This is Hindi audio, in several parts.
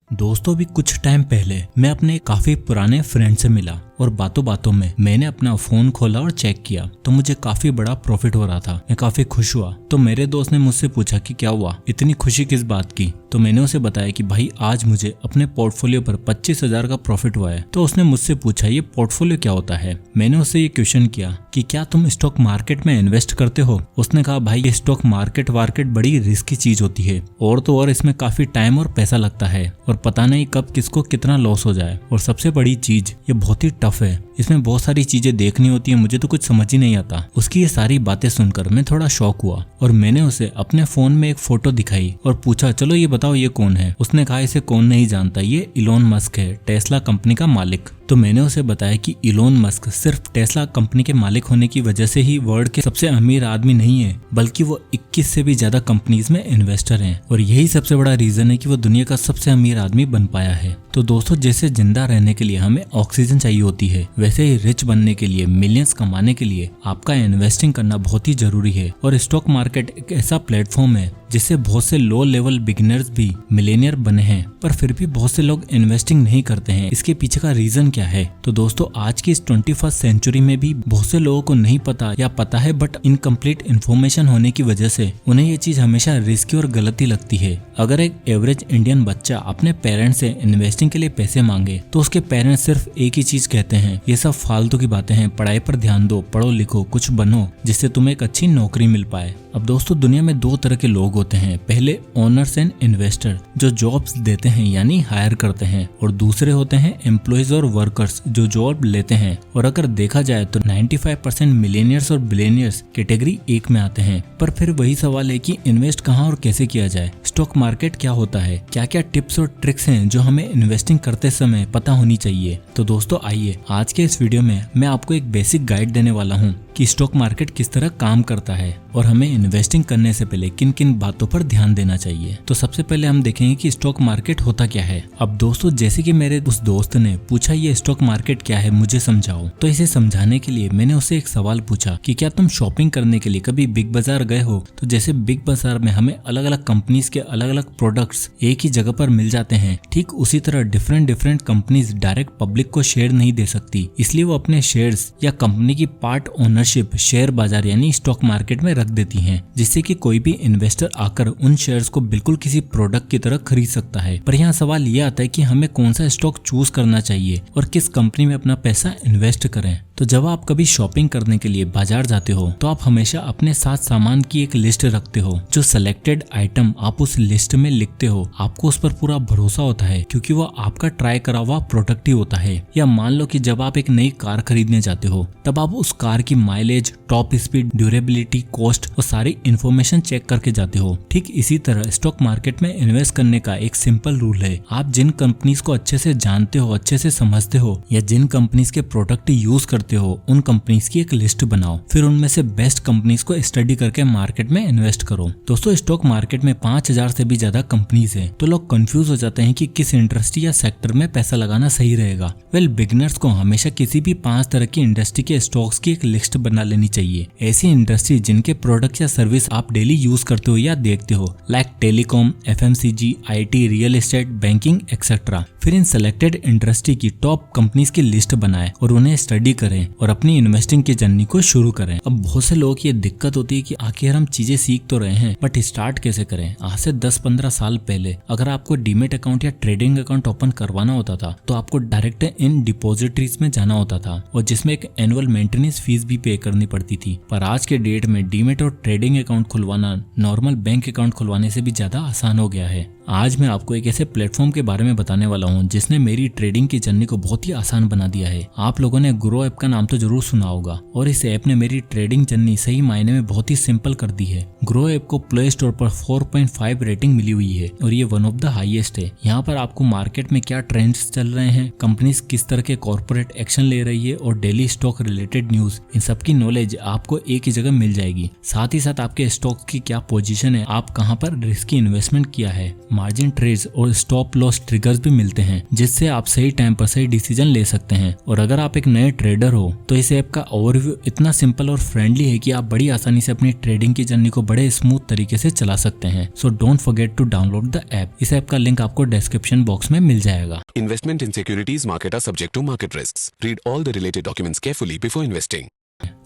दोस्तों भी कुछ टाइम पहले मैं अपने काफी पुराने फ्रेंड से मिला और बातों बातों में मैंने अपना फोन खोला और चेक किया तो मुझे काफी बड़ा प्रॉफिट हो रहा था। मैं काफी खुश हुआ। तो मेरे दोस्त ने मुझसे पूछा कि क्या हुआ, इतनी खुशी किस बात की। तो मैंने उसे बताया कि भाई आज मुझे अपने पोर्टफोलियो पर 25,000 का प्रॉफिट हुआ है। तो उसने मुझसे पूछा ये पोर्टफोलियो क्या होता है। मैंने उससे ये क्वेश्चन किया कि क्या तुम स्टॉक मार्केट में इन्वेस्ट करते हो। उसने कहा भाई ये स्टॉक मार्केट बड़ी रिस्की चीज होती है और तो और इसमें काफी टाइम और पैसा लगता है और पता नहीं कब किसको कितना लॉस हो जाए। और सबसे बड़ी चीज ये बहुत ही टफ है, इसमें बहुत सारी चीजें देखनी होती है, मुझे तो कुछ समझ ही नहीं आता। उसकी ये सारी बातें सुनकर मैं थोड़ा शॉक हुआ और मैंने उसे अपने फोन में एक फोटो दिखाई और पूछा चलो ये बताओ ये कौन है। उसने कहा इसे कौन नहीं जानता, ये इलोन मस्क है, टेस्ला कंपनी का मालिक। तो मैंने उसे बताया कि इलोन मस्क सिर्फ टेस्ला कंपनी के मालिक होने की वजह से ही वर्ल्ड के सबसे अमीर आदमी नहीं है, बल्कि वो 21 से भी ज्यादा कंपनीज में इन्वेस्टर हैं और यही सबसे बड़ा रीजन है कि वो दुनिया का सबसे अमीर आदमी बन पाया है। तो दोस्तों जैसे जिंदा रहने के लिए हमें ऑक्सीजन चाहिए होती है, वैसे ही रिच बनने के लिए, मिलियंस कमाने के लिए आपका इन्वेस्टिंग करना बहुत ही जरूरी है। और स्टॉक मार्केट एक ऐसा प्लेटफॉर्म है जिससे बहुत से लो लेवल बिगिनर्स भी मिलेनियर बने हैं, पर फिर भी बहुत से लोग इन्वेस्टिंग नहीं करते हैं। इसके पीछे का रीजन क्या है? तो दोस्तों आज की इस 21st सेंचुरी में भी बहुत से लोगों को नहीं पता या पता है बट इनकम्प्लीट इन्फॉर्मेशन होने की वजह से उन्हें ये चीज हमेशा रिस्की और गलत ही लगती है। अगर एक एवरेज इंडियन बच्चा अपने पेरेंट्स से इन्वेस्टिंग के लिए पैसे मांगे तो उसके पेरेंट्स सिर्फ एक ही चीज कहते हैं, ये सब फालतू की बातें हैं, पढ़ाई पर ध्यान दो, पढ़ो लिखो, कुछ बनो जिससे तुम्हें एक अच्छी नौकरी मिल पाए। अब दोस्तों दुनिया में दो तरह के लोग होते हैं, पहले ओनर्स एंड इन्वेस्टर जो जॉब्स देते हैं यानी हायर करते हैं, और दूसरे होते हैं एम्प्लॉयज और वर्कर्स जो जॉब लेते हैं। और अगर देखा जाए तो 95% मिलेनियर्स और बिलियनियर्स कैटेगरी एक में आते हैं। पर फिर वही सवाल है कि इन्वेस्ट कहाँ और कैसे किया जाए, स्टॉक मार्केट क्या होता है, क्या क्या टिप्स और ट्रिक्स हैं जो हमें इन्वेस्टिंग करते समय पता होनी चाहिए। तो दोस्तों आइए आज के इस वीडियो में मैं आपको एक बेसिक गाइड देने वाला हूँ कि स्टॉक मार्केट किस तरह काम करता है और हमें इन्वेस्टिंग करने से पहले किन किन बातों पर ध्यान देना चाहिए। तो सबसे पहले हम देखेंगे कि स्टॉक मार्केट होता क्या है। अब दोस्तों जैसे कि मेरे उस दोस्त ने पूछा ये स्टॉक मार्केट क्या है मुझे समझाओ, तो इसे समझाने के लिए मैंने उससे एक सवाल पूछा कि क्या तुम शॉपिंग करने के लिए कभी बिग बाजार गए हो। तो जैसे बिग बाजार में हमें अलग अलग कंपनीज के अलग अलग प्रोडक्ट्स एक ही जगह पर मिल जाते हैं, ठीक उसी तरह डिफरेंट कंपनीज डायरेक्ट पब्लिक को शेयर नहीं दे सकती, इसलिए वो अपने शेयर्स या कंपनी की पार्ट ओनरशिप शेयर बाजार यानी स्टॉक मार्केट में रख देती हैं, जिससे कि कोई भी इन्वेस्टर आकर उन शेयर्स को बिल्कुल किसी प्रोडक्ट की तरह खरीद सकता है। पर यहाँ सवाल ये आता है कि हमें कौन सा स्टॉक चूज करना चाहिए और किस कंपनी में अपना पैसा इन्वेस्ट करें। तो जब आप कभी शॉपिंग करने के लिए बाजार जाते हो तो आप हमेशा अपने साथ सामान की एक लिस्ट रखते हो, जो सिलेक्टेड आइटम आप उस लिस्ट में लिखते हो। आपको उस पर पूरा भरोसा होता है क्योंकि वो आपका ट्राई करा हुआ प्रोडक्ट ही होता है। या मान लो कि जब आप एक नई कार खरीदने जाते हो तब आप उस कार की mileage, top speed, durability, cost और सारी इन्फॉर्मेशन चेक करके जाते हो। ठीक इसी तरह स्टॉक मार्केट में इन्वेस्ट करने का एक सिंपल रूल है, आप जिन कंपनीज को अच्छे से जानते हो, अच्छे से समझते हो या जिन कंपनीज के प्रोडक्ट यूज करते हो उन कंपनीज की एक लिस्ट बनाओ, फिर उनमें से बेस्ट कंपनीज को स्टडी करके मार्केट में इन्वेस्ट करो। दोस्तों स्टॉक मार्केट में 5,000 से भी ज्यादा कंपनीज है, तो लोग कंफ्यूज हो जाते हैं कि किस इंडस्ट्री या सेक्टर में पैसा लगाना सही रहेगा। वेल बिगिनर्स को हमेशा किसी भी 5 तरह की इंडस्ट्री के स्टॉक्स की एक लिस्ट बना लेनी चाहिए। ऐसी इंडस्ट्री जिनके प्रोडक्ट या सर्विस आप डेली यूज करते हो या देखते हो, like telecom, FMCG, IT, real estate, banking etcetera. फिर इन सेलेक्टेड इंडस्ट्री की टॉप कंपनीज की लिस्ट बनाएं और उन्हें स्टडी करें और अपनी इन्वेस्टिंग की जर्नी को शुरू करें। अब बहुत से लोगों की ये दिक्कत होती है कि आखिर हम चीजें सीख तो रहे हैं बट स्टार्ट कैसे करें। आज से 10-15 साल पहले अगर आपको डीमेट अकाउंट या ट्रेडिंग अकाउंट ओपन करवाना होता था तो आपको डायरेक्ट इन डिपॉजिटरीज में जाना होता था और जिसमें एक एनुअल मेंटेनेंस फीस भी पे करनी पड़ती थी। पर आज के डेट में डीमेट और ट्रेडिंग अकाउंट खुलवाना नॉर्मल बैंक अकाउंट खुलवाने से भी ज्यादा आसान हो गया है। आज मैं आपको एक ऐसे प्लेटफॉर्म के बारे में बताने वाला हूं जिसने मेरी ट्रेडिंग की जर्नी को बहुत ही आसान बना दिया है। आप लोगों ने ग्रो ऐप का नाम तो जरूर सुना होगा और इस ऐप ने मेरी ट्रेडिंग जर्नी सही मायने में बहुत ही सिंपल कर दी है। ग्रो ऐप को प्ले स्टोर पर 4.5 रेटिंग मिली हुई है और ये वन ऑफ द हाईएस्ट है। यहाँ पर आपको मार्केट में क्या ट्रेंड्स चल रहे हैं, कंपनीज किस तरह के कॉर्पोरेट एक्शन ले रही है और डेली स्टॉक रिलेटेड न्यूज, इन सब की नॉलेज आपको एक ही जगह मिल जाएगी। साथ ही साथ आपके स्टॉक की क्या पोजीशन है, आप कहाँ पर रिस्की इन्वेस्टमेंट किया है, मार्जिन ट्रेड्स और स्टॉप लॉस ट्रिगर्स भी मिलते हैं, जिससे आप सही टाइम पर सही डिसीजन ले सकते हैं। और अगर आप एक नए ट्रेडर हो तो इस ऐप का ओवरव्यू इतना सिंपल और फ्रेंडली है कि आप बड़ी आसानी से अपनी ट्रेडिंग की जर्नी को बड़े स्मूथ तरीके से चला सकते हैं। So don't forget to download the app. इस ऐप का लिंक आपको डिस्क्रिप्शन बॉक्स में मिल जाएगा। Investment in securities market are subject to market risks. Read all the related documents carefully before investing.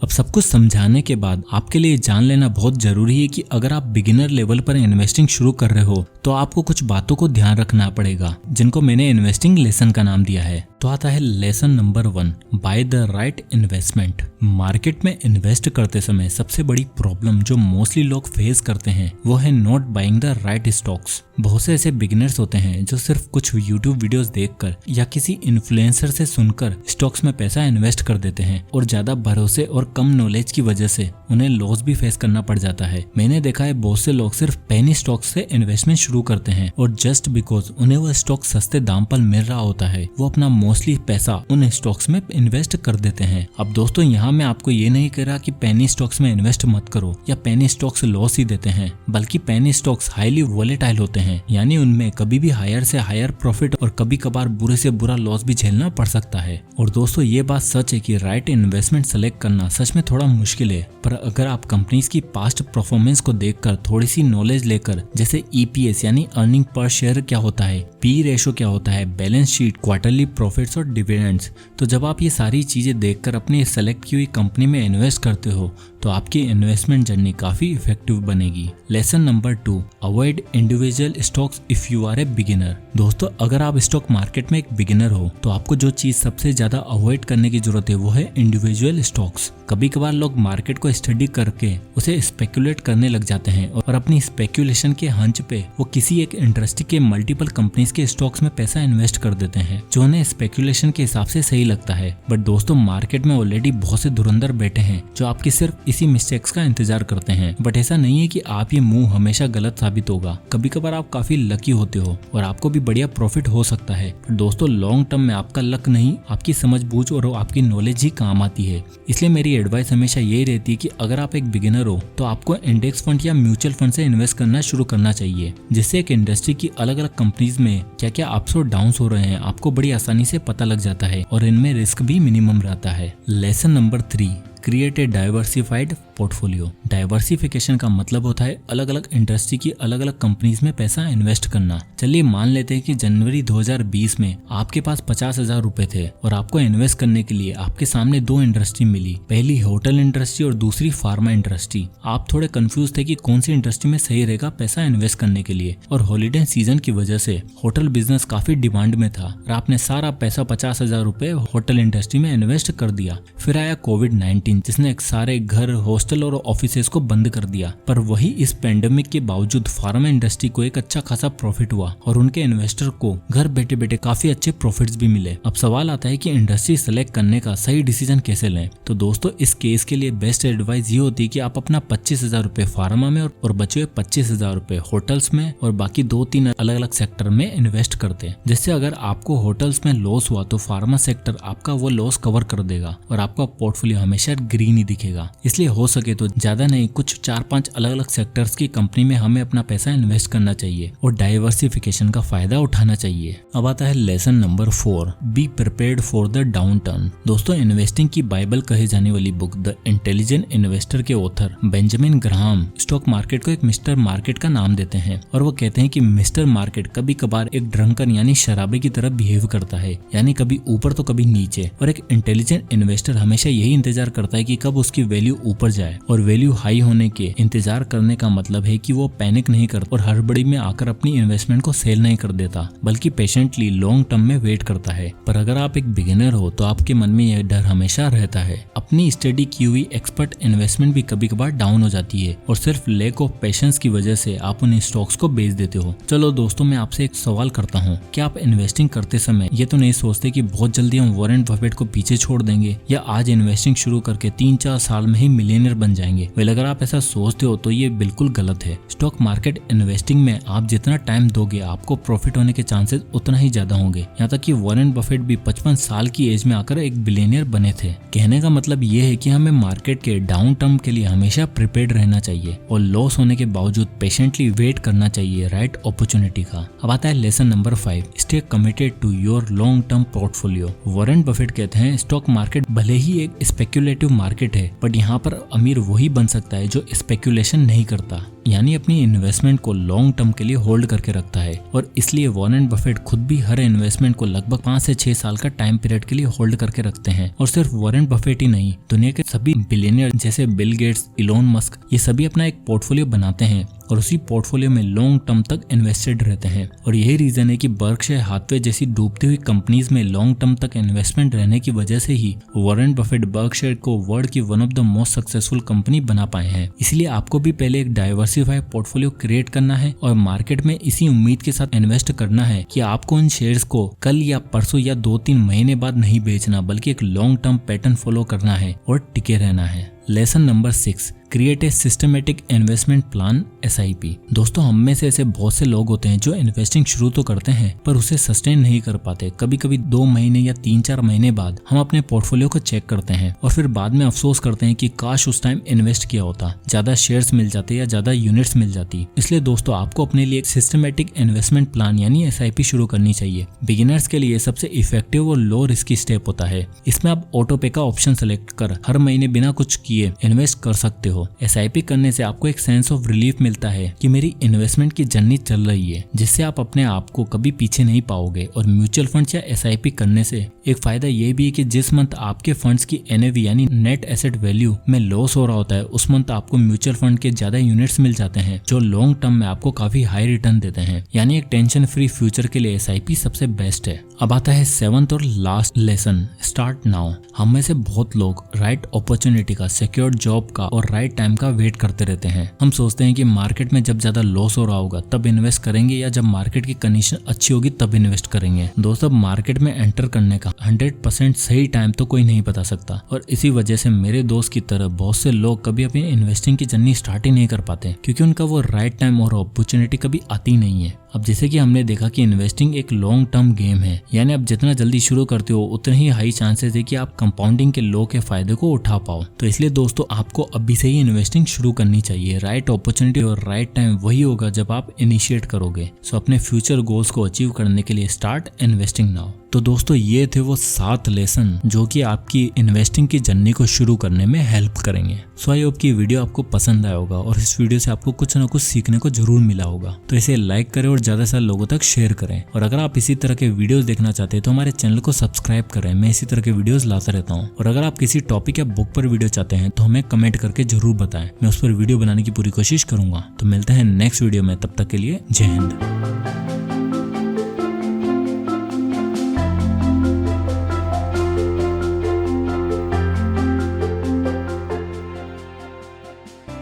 अब सब कुछ समझाने के बाद आपके लिए जान लेना बहुत जरूरी है कि अगर आप बिगिनर लेवल पर इन्वेस्टिंग शुरू कर रहे हो तो आपको कुछ बातों को ध्यान रखना पड़ेगा, जिनको मैंने इन्वेस्टिंग लेसन का नाम दिया है। तो आता है lesson number 1, by the right investment. Market में इन्वेस्ट करते समय सबसे बड़ी प्रॉब्लम जो मोस्टली लोग फेस करते हैं वो है not buying the right stocks. बहुत से ऐसे बिगिनर्स होते हैं जो सिर्फ कुछ यूट्यूब वीडियोस देखकर या किसी इन्फ्लुएंसर से सुनकर स्टॉक्स में पैसा इन्वेस्ट कर देते हैं और ज्यादा भरोसे और कम नॉलेज की वजह से उन्हें लॉस भी फेस करना पड़ जाता है। मैंने देखा है बहुत से लोग सिर्फ पेनी स्टॉक्स से इन्वेस्टमेंट शुरू करते हैं और जस्ट बिकॉज उन्हें वो स्टॉक सस्ते दाम पर मिल रहा होता है वो अपना मोस्टली पैसा उन स्टॉक्स में इन्वेस्ट कर देते हैं। अब दोस्तों यहाँ मैं आपको ये नहीं कह रहा कि पेनी स्टॉक्स में इन्वेस्ट मत करो या पेनी स्टॉक्स लॉस ही देते हैं, बल्कि पेनी स्टॉक्स हाईली वोलेटाइल होते हैं, यानी उनमें कभी भी हायर से हायर प्रॉफिट और कभी कभार बुरे से बुरा लॉस भी झेलना पड़ सकता है। और दोस्तों ये बात सच है कि राइट इन्वेस्टमेंट सेलेक्ट करना सच में थोड़ा मुश्किल है, पर अगर आप कंपनीज की पास्ट परफॉर्मेंस को देखकर थोड़ी सी नॉलेज लेकर, जैसे EPS यानी अर्निंग पर शेयर क्या होता है, P रेशो क्या होता है, बैलेंस शीट, क्वार्टरली प्रॉफिट्स और डिविडेंड्स, तो जब आप ये सारी चीजें देखकर अपनी सेलेक्ट की हुई कंपनी में इन्वेस्ट करते हो तो आपकी इन्वेस्टमेंट जर्नी काफी इफेक्टिव बनेगी। Lesson number 2, avoid individual stocks if you are a beginner. दोस्तों अगर आप स्टॉक मार्केट में एक बिगिनर हो तो आपको जो चीज सबसे ज्यादा अवॉइड करने की जरूरत है वो है इंडिविजुअल स्टॉक्स। कभी कभार लोग मार्केट को स्टडी करके उसे स्पेकुलेट करने लग जाते हैं और अपनी स्पेकुलेशन के हंच पे वो किसी एक इंडस्ट्री के मल्टीपल कंपनीज के स्टॉक्स में पैसा इन्वेस्ट कर देते हैं जो उन्हें स्पेकुलेशन के हिसाब से सही लगता है। बट दोस्तों मार्केट में ऑलरेडी बहुत से धुरंधर बैठे हैं जो आपकी सिर्फ इसी मिस्टेक्स का इंतजार करते हैं। बट ऐसा नहीं है कि आप ये मूव हमेशा गलत साबित होगा। कभी कभार आप काफी लकी होते हो और आपको भी बढ़िया प्रॉफिट हो सकता है। पर दोस्तों लॉन्ग टर्म में आपका लक नहीं, आपकी समझबूझ और आपकी नॉलेज ही काम आती है। इसलिए मेरी एडवाइस हमेशा यही रहती है कि अगर आप एक बिगिनर हो तो आपको इंडेक्स फंड या म्यूचुअल फंड से इन्वेस्ट करना शुरू करना चाहिए, जिससे एक इंडस्ट्री की अलग अलग कंपनीज में क्या क्या अप्स और डाउन्स हो रहे हैं आपको बड़ी आसानी से पता लग जाता है और इनमें रिस्क भी मिनिमम रहता है। Lesson number 3, create a diversified portfolio. Diversification का मतलब होता है अलग अलग इंडस्ट्री की अलग अलग कंपनीज में पैसा इन्वेस्ट करना। चलिए मान लेते हैं कि जनवरी 2020 में आपके पास 50,000 रुपए थे और आपको इन्वेस्ट करने के लिए आपके सामने 2 इंडस्ट्री मिली, पहली होटल इंडस्ट्री और दूसरी फार्मा इंडस्ट्री। आप थोड़े कंफ्यूज थे कि कौन सी इंडस्ट्री में सही रहेगा पैसा इन्वेस्ट करने के लिए, और हॉलीडे सीजन की वजह से होटल बिजनेस काफी डिमांड में था और आपने सारा पैसा 50,000 रुपए होटल इंडस्ट्री में इन्वेस्ट कर दिया। फिर आया कोविड-19 जिसने एक सारे घर, हॉस्टल और ऑफिसेस को बंद कर दिया। पर वही इस पेंडेमिक के बावजूद फार्मा इंडस्ट्री को एक अच्छा खासा प्रॉफिट हुआ और उनके इन्वेस्टर को घर बैठे बैठे काफी अच्छे प्रॉफिट्स भी मिले। अब सवाल आता है कि इंडस्ट्री सेलेक्ट करने का सही डिसीजन कैसे लें। तो दोस्तों इस केस के लिए बेस्ट एडवाइस ये होती है कि आप अपना 25,000 रुपए फार्मा में और बचे हुए 25,000 रुपए होटल्स में और बाकी 2-3 अलग अलग सेक्टर में इन्वेस्ट करते हैं, जिससे अगर आपको होटल्स में लॉस हुआ तो फार्मा सेक्टर आपका वो लॉस कवर कर देगा और आपका पोर्टफोलियो हमेशा ग्रीन ही दिखेगा। इसलिए हो सके तो ज्यादा नहीं, कुछ 4-5 अलग अलग सेक्टर्स की कंपनी में हमें अपना पैसा इन्वेस्ट करना चाहिए और डाइवर्सिफिकेशन का फायदा उठाना चाहिए। अब आता है lesson number 4, be prepared for the down turn. दोस्तों इन्वेस्टिंग की बाइबल कही जाने वाली बुक द इंटेलिजेंट इन्वेस्टर के author Benjamin Graham stock market को एक मिस्टर मार्केट का नाम देते हैं और वो कहते हैं कि मिस्टर मार्केट कभी कभार एक ड्रंकन यानी शराबी की तरह बिहेव करता है, यानी कभी ऊपर तो कभी नीचे, और एक इंटेलिजेंट इन्वेस्टर हमेशा यही इंतजार करता है कि कब उसकी वैल्यू ऊपर जाए। और वैल्यू हाई होने के इंतजार करने का मतलब है कि वो पैनिक नहीं करता और हड़बड़ी में आकर अपनी इन्वेस्टमेंट को सेल नहीं कर देता, बल्कि पेशेंटली लॉन्ग टर्म में वेट करता है। पर अगर आप एक बिगिनर हो तो आपके मन में यह डर हमेशा रहता है। अपनी स्टडी की हुई एक्सपर्ट इन्वेस्टमेंट भी कभी कभार डाउन हो जाती है और सिर्फ लैक ऑफ पेशेंस की वजह से आप उन स्टॉक्स को बेच देते हो। चलो दोस्तों मैं आपसे एक सवाल करता हूँ, क्या आप इन्वेस्टिंग करते समय ये तो नहीं सोचते कि बहुत जल्दी हम वॉरेन बफेट को पीछे छोड़ देंगे या आज इन्वेस्टिंग शुरू करके 3-4 साल में ही मिलियनर बिलियनियर बन जाएंगे। वेल अगर आप ऐसा सोचते हो तो ये बिल्कुल गलत है। स्टॉक मार्केट इन्वेस्टिंग में आप जितना टाइम दोगे आपको प्रॉफिट होने के चांसेस उतना ही ज्यादा होंगे। यहाँ तक कि वॉरेन बफेट भी 55 साल की एज में आकर एक बिलियनियर बने थे। कहने का मतलब ये है कि हमें मार्केट के डाउन टर्म के लिए हमेशा प्रिपेयर्ड रहना चाहिए और लॉस होने के बावजूद पेशेंटली वेट करना चाहिए राइट अपॉर्चुनिटी का। अब आता है lesson number 5, stay committed to your long term portfolio. Warren Buffett कहते हैं स्टॉक मार्केट भले ही एक स्पेक्युलेटिव मार्केट है बट यहाँ पर अमीर वही बन सकता है जो स्पेक्युलेशन नहीं करता, यानी अपनी इन्वेस्टमेंट को लॉन्ग टर्म के लिए होल्ड करके रखता है। और इसलिए वॉरेन बफेट खुद भी हर इन्वेस्टमेंट को लगभग 5 से 6 साल का टाइम पीरियड के लिए होल्ड करके रखते हैं। और सिर्फ वॉरेन बफेट ही नहीं, दुनिया के सभी बिलियनियर जैसे बिल गेट्स, इलोन मस्क, ये सभी अपना एक पोर्टफोलियो बनाते हैं और उसी पोर्टफोलियो में लॉन्ग टर्म तक इन्वेस्टेड रहते हैं। और यही रीजन है कि बर्कशायर हाथवे जैसी डूबती हुई कंपनीज में लॉन्ग टर्म तक इन्वेस्टमेंट रहने की वजह से ही वॉरेन बफेट बर्कशायर को वर्ल्ड की one of the most successful company बना पाए हैं। इसलिए आपको भी पहले एक डाइवर्सिफाई पोर्टफोलियो क्रिएट करना है और मार्केट में इसी उम्मीद के साथ इन्वेस्ट करना है कि आपको इन शेयर्स को कल या परसों या 2-3 महीने बाद नहीं बेचना, बल्कि एक लॉन्ग टर्म पैटर्न फॉलो करना है और टिके रहना है। Lesson number 6, create a systematic investment plan SIP। दोस्तों हम में से ऐसे बहुत से लोग होते हैं जो इन्वेस्टिंग शुरू तो करते हैं पर उसे सस्टेन नहीं कर पाते। कभी कभी 2 महीने या 3-4 महीने बाद हम अपने पोर्टफोलियो को चेक करते हैं और फिर बाद में अफसोस करते हैं कि काश उस टाइम इन्वेस्ट किया होता, ज्यादा शेयर्स मिल जाते या ज्यादा यूनिट्स मिल जाती। इसलिए दोस्तों आपको अपने लिए एक सिस्टमेटिक इन्वेस्टमेंट प्लान यानी SIP शुरू करनी चाहिए। बिगिनर्स के लिए सबसे इफेक्टिव और लो रिस्की स्टेप होता है। इसमें आप ऑटो पे का ऑप्शन सेलेक्ट कर हर महीने बिना कुछ किए इन्वेस्ट कर सकते हो। SIP करने से आपको एक सेंस ऑफ रिलीफ मिलता है कि मेरी इन्वेस्टमेंट की जर्नी चल रही है, जिससे आप अपने आप को कभी पीछे नहीं पाओगे। और म्यूचुअल फंड्स या SIP करने से एक फायदा ये भी है कि जिस मंथ आपके फंड्स की NAV यानी नेट एसेट वैल्यू में लॉस हो रहा होता है उस मंथ आपको म्यूचुअल फंड के ज्यादा यूनिट्स मिल जाते हैं जो लॉन्ग टर्म में आपको काफी हाई रिटर्न देते हैं। यानी एक टेंशन फ्री फ्यूचर के लिए SIP सबसे बेस्ट है। अब आता है 7th और लास्ट लेसन, स्टार्ट नाउ। हम में से बहुत लोग राइट अपॉर्चुनिटी का, सिक्योर्ड जॉब का और राइट टाइम का वेट करते रहते हैं। हम सोचते हैं कि मार्केट में जब ज्यादा लॉस हो रहा होगा तब इन्वेस्ट करेंगे या जब मार्केट की कंडीशन अच्छी होगी तब इन्वेस्ट करेंगे। दोस्तों मार्केट में एंटर करने का 100% सही टाइम तो कोई नहीं बता सकता और इसी वजह से मेरे दोस्त की तरह बहुत से लोग कभी अपनी इन्वेस्टिंग की जर्नी स्टार्ट ही नहीं कर पाते क्योंकि उनका वो राइट टाइम और अपॉर्चुनिटी कभी आती नहीं है। अब जैसे कि हमने देखा कि इन्वेस्टिंग एक लॉन्ग टर्म गेम है, यानी आप जितना जल्दी शुरू करते हो उतने ही हाई चांसेस है कि आप कंपाउंडिंग के लो के फायदे को उठा पाओ। तो इसलिए दोस्तों आपको अभी से ही इन्वेस्टिंग शुरू करनी चाहिए। राइट अपॉर्चुनिटी और राइट टाइम वही होगा जब आप इनिशिएट करोगे। सो अपने फ्यूचर गोल्स को अचीव करने के लिए स्टार्ट इन्वेस्टिंग नाउ। तो दोस्तों ये थे वो 7 लेसन जो कि आपकी इन्वेस्टिंग की जर्नी को शुरू करने में हेल्प करेंगे। सो आई होप की वीडियो आपको पसंद आया होगा और इस वीडियो से आपको कुछ ना कुछ सीखने को जरूर मिला होगा। तो इसे लाइक करें और ज्यादा से ज्यादा लोगों तक शेयर करें। और अगर आप इसी तरह के वीडियोस देखना चाहते हैं तो हमारे चैनल को सब्सक्राइब करें। मैं इसी तरह के वीडियोस लाता रहता हूँ। और अगर आप किसी टॉपिक या बुक पर वीडियो चाहते हैं तो हमें कमेंट करके जरूर बताएं, मैं उस पर वीडियो बनाने की पूरी कोशिश करूंगा। तो मिलते हैं नेक्स्ट वीडियो में, तब तक के लिए जय हिंद।